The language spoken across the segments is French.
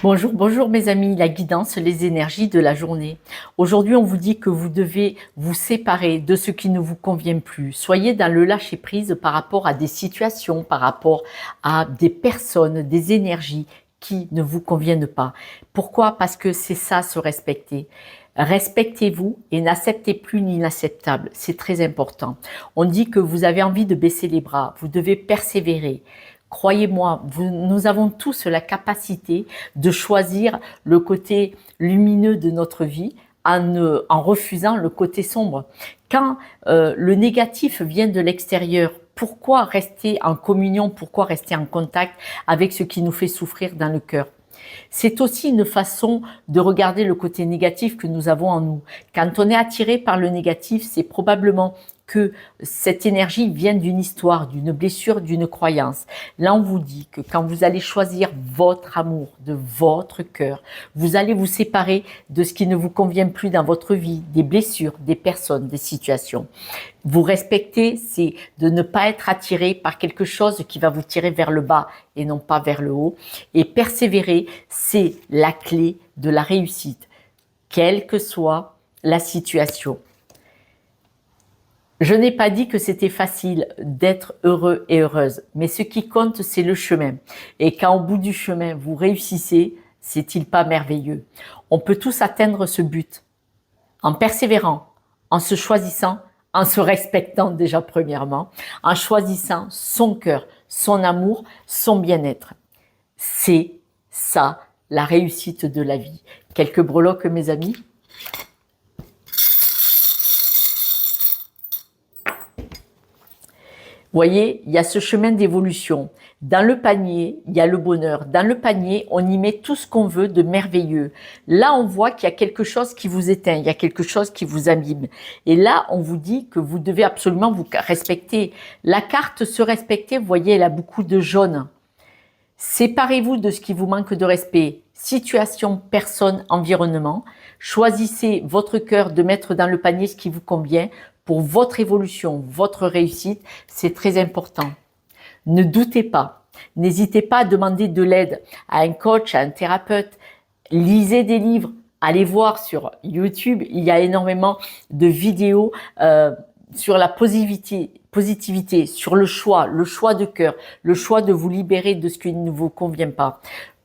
Bonjour, bonjour mes amis, la guidance, les énergies de la journée. Aujourd'hui, on vous dit que vous devez vous séparer de ce qui ne vous convient plus. Soyez dans le lâcher-prise par rapport à des situations, par rapport à des personnes, des énergies qui ne vous conviennent pas. Pourquoi? Parce que c'est ça, se respecter. Respectez-vous et n'acceptez plus l'inacceptable. C'est très important. On dit que vous avez envie de baisser les bras. Vous devez persévérer. Croyez-moi, nous avons tous la capacité de choisir le côté lumineux de notre vie en refusant le côté sombre. Quand le négatif vient de l'extérieur, pourquoi rester en communion, pourquoi rester en contact avec ce qui nous fait souffrir dans le cœur? C'est aussi une façon de regarder le côté négatif que nous avons en nous. Quand on est attiré par le négatif, c'est probablement que cette énergie vient d'une histoire, d'une blessure, d'une croyance. Là, on vous dit que quand vous allez choisir votre amour de votre cœur, vous allez vous séparer de ce qui ne vous convient plus dans votre vie, des blessures, des personnes, des situations. Vous respecter, c'est de ne pas être attiré par quelque chose qui va vous tirer vers le bas et non pas vers le haut. Et persévérer, c'est la clé de la réussite, quelle que soit la situation. Je n'ai pas dit que c'était facile d'être heureux et heureuse, mais ce qui compte, c'est le chemin. Et quand au bout du chemin, vous réussissez, c'est-il pas merveilleux? On peut tous atteindre ce but en persévérant, en se choisissant, en se respectant déjà premièrement, en choisissant son cœur, son amour, son bien-être. C'est ça, la réussite de la vie. Quelques breloques, mes amis. Voyez, il y a ce chemin d'évolution. Dans le panier, il y a le bonheur. Dans le panier, on y met tout ce qu'on veut de merveilleux. Là, on voit qu'il y a quelque chose qui vous éteint, il y a quelque chose qui vous abîme. Et là, on vous dit que vous devez absolument vous respecter. La carte se respecter, vous voyez, elle a beaucoup de jaune. Séparez-vous de ce qui vous manque de respect. Situation, personne, environnement. Choisissez votre cœur de mettre dans le panier ce qui vous convient pour votre évolution, votre réussite. C'est très important. Ne doutez pas. N'hésitez pas à demander de l'aide à un coach, à un thérapeute. Lisez des livres. Allez voir sur YouTube. Il y a énormément de vidéos sur la positivité, sur le choix de cœur, le choix de vous libérer de ce qui ne vous convient pas.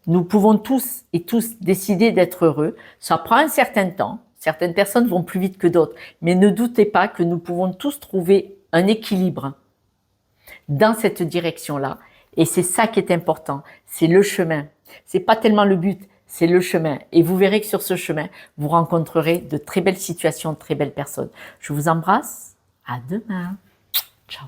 Nous pouvons tous et tous décider d'être heureux. Ça prend un certain temps. Certaines personnes vont plus vite que d'autres. Mais ne doutez pas que nous pouvons tous trouver un équilibre dans cette direction-là. Et c'est ça qui est important. C'est le chemin. C'est pas tellement le but, c'est le chemin. Et vous verrez que sur ce chemin, vous rencontrerez de très belles situations, de très belles personnes. Je vous embrasse. À demain. Ciao.